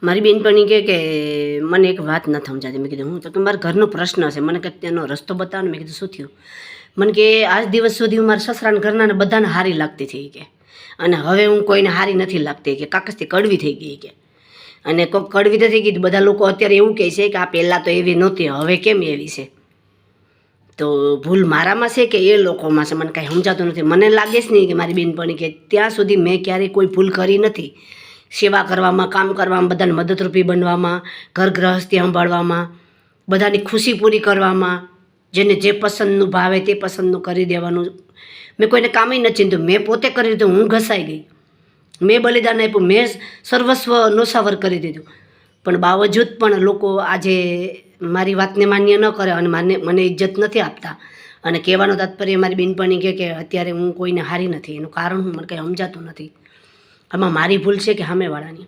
મારી બેનપણી કે મને એક વાત નથી સમજાતી. મેં કીધું હું તો કે મારા ઘરનો પ્રશ્ન છે, મને કે તેનો રસ્તો બતાવો ને. મેં કીધું શું થયું? મને કે આજ દિવસ સુધી હું મારા સસરાને ઘરના બધાને હારી લાગતી થઈ કે, અને હવે હું કોઈને હારી નથી લાગતી કે, કાકસથી કડવી થઈ ગઈ કે. અને કોઈ કડવી તો થઈ ગઈ, બધા લોકો અત્યારે એવું કહે છે કે આ પહેલાં તો એવી નહોતી, હવે કેમ એવી છે? તો ભૂલ મારામાં છે કે એ લોકોમાં છે? મને કાંઈ સમજાતું નથી. મને લાગે છે નહીં કે મારી બેનપણી કે ત્યાં સુધી મેં ક્યારેય કોઈ ભૂલ કરી નથી. સેવા કરવામાં, કામ કરવામાં, બધાને મદદરૂપી બનવામાં, ઘર ગૃહસ્થી સંભાળવામાં, બધાની ખુશી પૂરી કરવામાં, જેને જે પસંદનું ભાવે તે પસંદનું કરી દેવાનું. મેં કોઈને કામ નથી ચીંધ્યું, મેં પોતે કરી દીધું. હું ઘસાઈ ગઈ, મેં બલિદાન આપ્યું, મેં સર્વસ્વ નોસાવર કરી દીધું. પણ બાવજૂદ પણ લોકો આજે મારી વાતને માન્ય ન કરે અને મને ઇજ્જત નથી આપતા. અને કહેવાનો તાત્પર્ય મારી બેનપણી કે અત્યારે હું કોઈને હારી નથી. એનું કારણ હું મને કંઈ સમજાતું નથી. આમાં મારી ભૂલ છે કે સામેવાળાની?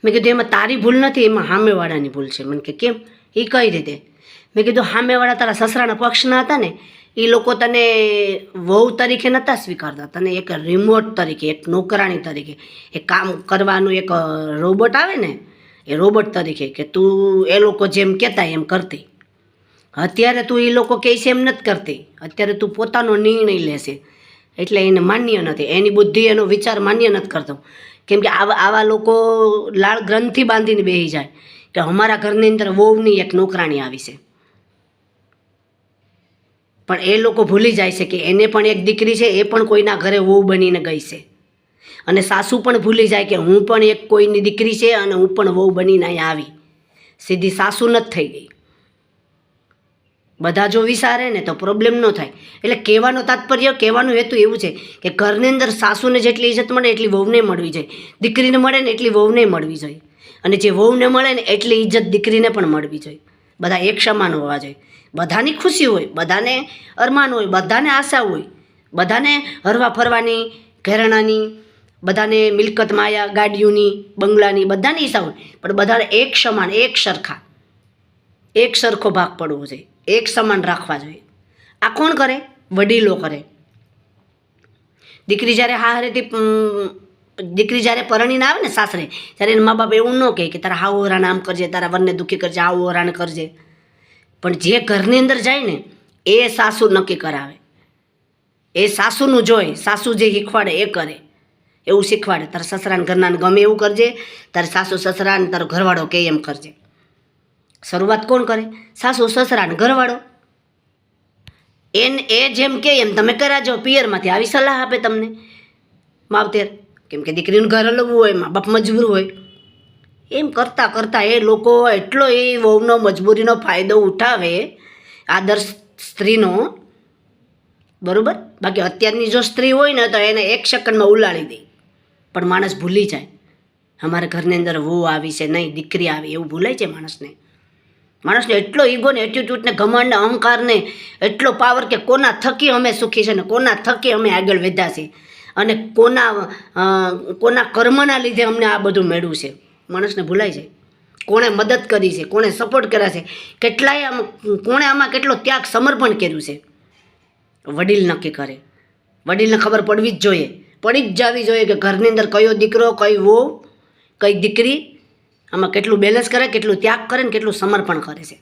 મેં કીધું એમાં તારી ભૂલ નથી, એમાં સામેવાળાની ભૂલ છે. મને કે કેમ? એ કઈ રીતે? મેં કીધું સામેવાળા તારા સસરાના પક્ષના હતા ને, એ લોકો તને વહુ તરીકે નહોતા સ્વીકારતા, તને એક રિમોટ તરીકે, એક નોકરાણી તરીકે, એક કામ કરવાનું એક રોબોટ આવે ને, એ રોબોટ તરીકે કે તું એ લોકો જેમ કહેતા એમ કરતી. અત્યારે તું એ લોકો કહે છે એમ નથી કરતી, અત્યારે તું પોતાનો નિર્ણય લેશે. એટલે એને માન્ય નથી, એની બુદ્ધિ એનો વિચાર માન્ય નથી કરતો. કેમ કે આવા લોકો લાળ ગ્રંથિ બાંધીને બેસી જાય કે અમારા ઘરની અંદર વહુની એક નોકરાણી આવી છે. પણ એ લોકો ભૂલી જાય છે કે એને પણ એક દીકરી છે, એ પણ કોઈના ઘરે વહુ બનીને ગઈ છે. અને સાસુ પણ ભૂલી જાય કે હું પણ એક કોઈની દીકરી છે અને હું પણ વહુ બનીને અહીંયા આવી. સીધી સાસુ નથી થઈ ગઈ. બધા જો વિચારે ને તો પ્રોબ્લેમ ન થાય. એટલે કહેવાનો તાત્પર્ય, કહેવાનું હેતુ એવું છે કે ઘરની અંદર સાસુને જેટલી ઇજ્જત મળે એટલી વહુને મળવી જોઈએ, દીકરીને મળે ને એટલી વહુને મળવી જોઈએ, અને જે વહુને મળે ને એટલી ઇજ્જત દીકરીને પણ મળવી જોઈએ. બધા એક સમાન હોવા જોઈએ. બધાની ખુશી હોય, બધાને અરમાન હોય, બધાને આશા હોય, બધાને હરવા ફરવાની, ઘરેણાની, બધાને મિલકત માયા, ગાડીઓની, બંગલાની, બધાની ઈચ્છા હોય. પણ બધાને એક સમાન, એક સરખા, એક સરખો ભાગ પડવો જોઈએ, એક સમાન રાખવા જોઈએ. આ કોણ કરે? વડીલો કરે. દીકરી જ્યારે દીકરી જ્યારે પરણીને આવે ને સાસરે, ત્યારે એના મા બાપ એવું ન કહે કે તારા હાવ ઓરાને આમ કરજે, તારા વરને દુઃખી કરજે, આવું ઓરાને કરજે. પણ જે ઘરની અંદર જાય ને એ સાસુ નક્કી કરાવે. એ સાસુનું જોઈ, સાસુ જે શીખવાડે એ કરે, એવું શીખવાડે. તારા સસરાને ઘરનાને ગમે એવું કરજે, તારા સાસુ સસરાને તારો ઘરવાળો કહે એમ કરજે. શરૂઆત કોણ કરે? સાસુ સસરાને ઘરવાળો. એ જેમ કહે એમ તમે કરાજો. પિયરમાંથી આવી સલાહ આપે તમને માવતેર. કેમ કે દીકરીનું ઘર હલવું હોય, મા બાપ મજબૂર હોય. એમ કરતાં કરતાં એ લોકો એટલો એ વહુનો મજબૂરીનો ફાયદો ઉઠાવે, આદર્શ સ્ત્રીનો, બરાબર. બાકી અત્યારની જો સ્ત્રી હોય ને તો એને એક સેકન્ડમાં ઉલાળી દે. પણ માણસ ભૂલી જાય અમારા ઘરની અંદર વહુ આવી છે, નહીં દીકરી આવી, એવું ભૂલાય છે માણસને. માણસને એટલો ઈગો ને એટીટ્યૂડ ને ઘમંડ ને અહંકાર ને એટલો પાવર કે કોના થકી અમે સુખી છે ને કોના થકી અમે આગળ વધ્યા છે અને કોના કર્મના લીધે અમને આ બધું મેળવ્યું છે. માણસને ભૂલાઈ જાય. કોણે મદદ કરી છે, કોણે સપોર્ટ કર્યા છે, કેટલાય કોણે આમાં કેટલો ત્યાગ સમર્પણ કર્યું છે. વડીલ નક્કી કરે. વડીલને ખબર પડવી જ જોઈએ, પડી જ જવી જોઈએ કે ઘરની અંદર કયો દીકરો, કઈ વહુ, કઈ દીકરી આમાં કેટલું બેલેન્સ કરે, કેટલું ત્યાગ કરે ને કેટલું સમર્પણ કરે છે.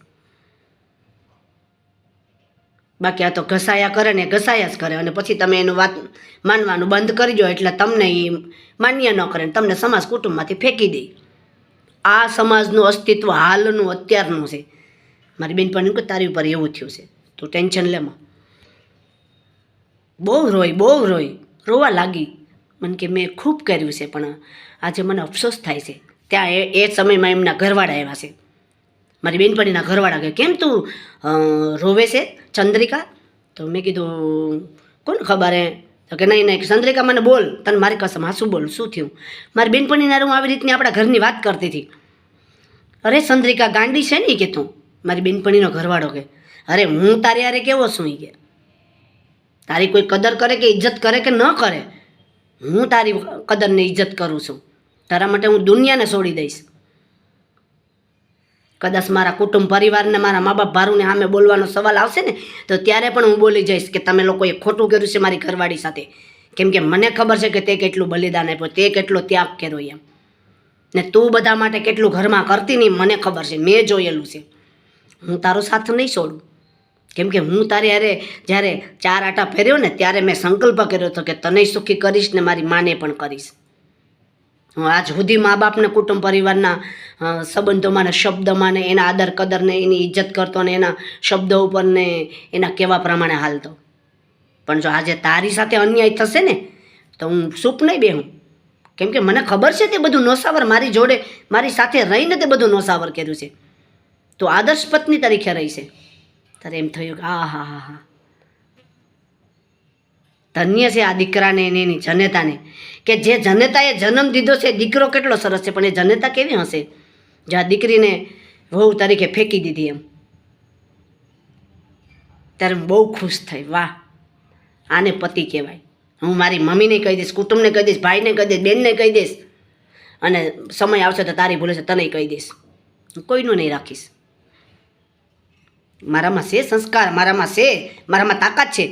બાકી આ તો ઘસાયા કરે ને ઘસાયા જ કરે, અને પછી તમે એનું વાત માનવાનું બંધ કરી દો એટલે તમને એ માન્ય ન કરે, તમને સમાજ કુટુંબમાંથી ફેંકી દે. આ સમાજનું અસ્તિત્વ હાલનું અત્યારનું છે. મારી બેનપણી કે તારી ઉપર એવું થયું છે, તું ટેન્શન લેમાં. બહુ રોઈ, રોવા લાગી. મને કે મેં ખૂબ કર્યું છે પણ આજે મને અફસોસ થાય છે. ત્યાં એ સમયમાં એમના ઘરવાળા આવ્યા છે. મારી બેનપણીના ઘરવાળા કહે કેમ તું રોવે છે ચંદ્રિકા? તો મેં કીધું કોને ખબર હે? તો કે નહીં ચંદ્રિકા મને બોલ, તને મારી કસમ હાસું બોલ, શું થયું? મારી બેનપણીના હું આવી રીતની આપણા ઘરની વાત કરતી હતી. અરે ચંદ્રિકા ગાંડી છે ને કે તું? મારી બેનપણીનો ઘરવાળો કે અરે હું તારી યારે કેવો છું? એ કે તારી કોઈ કદર કરે કે ઇજ્જત કરે કે ન કરે, હું તારી કદરને ઇજ્જત કરું છું. તારા માટે હું દુનિયાને છોડી દઈશ. કદાચ મારા કુટુંબ પરિવારને, મારા મા બાપ ભારુને સામે બોલવાનો સવાલ આવશે ને તો ત્યારે પણ હું બોલી જઈશ કે તમે લોકોએ ખોટું કર્યું છે મારી ઘરવાળી સાથે. કેમ કે મને ખબર છે કે તે કેટલું બલિદાન આપ્યું, તે કેટલો ત્યાગ કર્યો એમ. ને તું બધા માટે કેટલું ઘરમાં કરતી નહીં મને ખબર છે, મેં જોયેલું છે. હું તારો સાથ નહીં છોડું, કેમ કે હું તારી હારે જ્યારે 4 આંટા ફેર્યો ને ત્યારે મેં સંકલ્પ કર્યો હતો કે તને સુખી કરીશ ને મારી માને પણ કરીશ. હું આજ સુધી મા બાપને કુટુંબ પરિવારના સંબંધોમાં ને શબ્દમાં ને એના આદર કદર ને એની ઇજ્જત કરતો ને એના શબ્દો ઉપર ને એના કહેવા પ્રમાણે હાલતો. પણ જો આજે તારી સાથે અન્યાય થશે ને તો હું ચૂપ નહીં બેહું, કેમ કે મને ખબર છે તે બધું નોસાવર મારી જોડે મારી સાથે રહીને તે બધું નોસાવર કર્યું છે. તો આદર્શ પત્ની તરીકે રહી છે. ત્યારે એમ થયું કે હા હા હા હા ધન્ય છે આ દીકરાને અને એની જનેતાને, કે જે જનેતાએ જન્મ દીધો છે. દીકરો કેટલો સરસ છે, પણ એ જનેતા કેવી હશે જે આ દીકરીને વહુ તરીકે ફેંકી દીધી એમ. ત્યારે હું બહુ ખુશ થઈ, વાહ આને પતિ કહેવાય. હું મારી મમ્મીને કહી દઈશ, કુટુંબને કહી દઈશ, ભાઈને કહી દઈશ, બેનને કહી દઈશ, અને સમય આવશે તો તારી ભૂલે છે તને કહી દઈશ. હું કોઈનું નહીં રાખીશ. મારામાં છે સંસ્કાર, મારામાં છે, મારામાં તાકાત છે.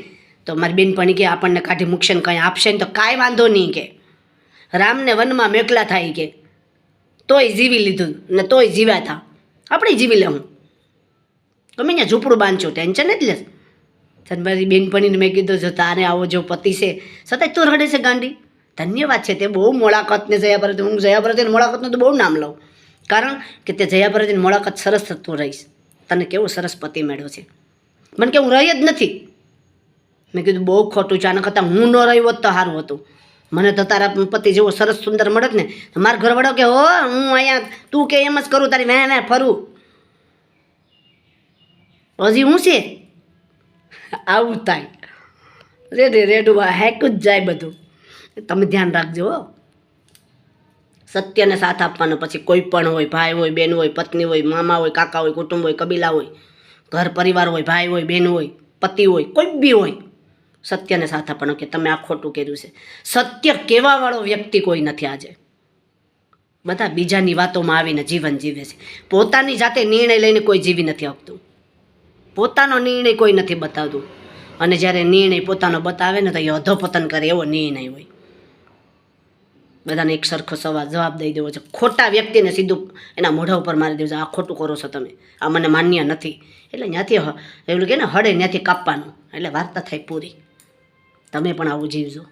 તો મારી બેનપણી કે આપણને કાઢી મૂકશે ને કંઈ આપશે ને તો કાંઈ વાંધો નહીં, કે રામને વનમાં મેકલા થાય કે તોય જીવી લીધું ને તોય જીવ્યા હતા, આપણે જીવી લેવું. ગમે ત્યાં ઝૂંપડું બાંધશું, ટેન્શન જ લેશ. મારી બેનપણીને મેં કીધું જો તારે આવો જો પતિ છે છતાંય તું રડે છે ગાંડી. ધન્યવાદ છે, તે બહુ મોળાકતને જયાપરતે, હું જયાપરતે મોળાકતનું તો બહુ નામ લઉં, કારણ કે તે જયાપરતે મોળાકત સરસ થતું રહીશ. તને કેવો સરસ પતિ મેળવ્યો છે. મને કે હું રહી જ નથી. મેં કીધું બહુ ખોટું છે, આના કરતાં હું ન રહી હોત તો સારું હતું. મને તો તારા પતિ જેવો સરસ સુંદર મળત ને. મારા ઘરવાળો કે હો હું અહીંયા તું કે એમ જ કરું, તારી મેં ફરું. હજી હું છે આવું થાય રેડું હેકું જ જાય બધું. તમે ધ્યાન રાખજો હો. સત્યને સાથ આપવાનો, પછી કોઈ પણ હોય, ભાઈ હોય, બેન હોય, પત્ની હોય, મામા હોય, કાકા હોય, કુટુંબ હોય, કબીલા હોય, ઘર પરિવાર હોય, ભાઈ હોય, બેન હોય, પતિ હોય, કોઈ બી હોય, સત્યને સાથ આપવાનો કે તમે આ ખોટું કર્યું છે. સત્ય કહેવાવાળો વ્યક્તિ કોઈ નથી આજે. બધા બીજાની વાતોમાં આવીને જીવન જીવે છે. પોતાની જાતે નિર્ણય લઈને કોઈ જીવી નથી આપતું. પોતાનો નિર્ણય કોઈ નથી બતાવતું, અને જ્યારે નિર્ણય પોતાનો બતાવે ને તો એ અધોપતન કરે એવો નિર્ણય હોય. બધાને એક સરખો જવાબ દઈ દેવો છે. ખોટા વ્યક્તિને સીધું એના મોઢા ઉપર મારી દેવું છે, આ ખોટું કરો છો તમે, આ મને માન્ય નથી. એટલે ત્યાંથી એવું કે ને હળે ત્યાંથી કાપવાનું, એટલે વાર્તા થાય પૂરી. તમે પણ આવું જીવજો.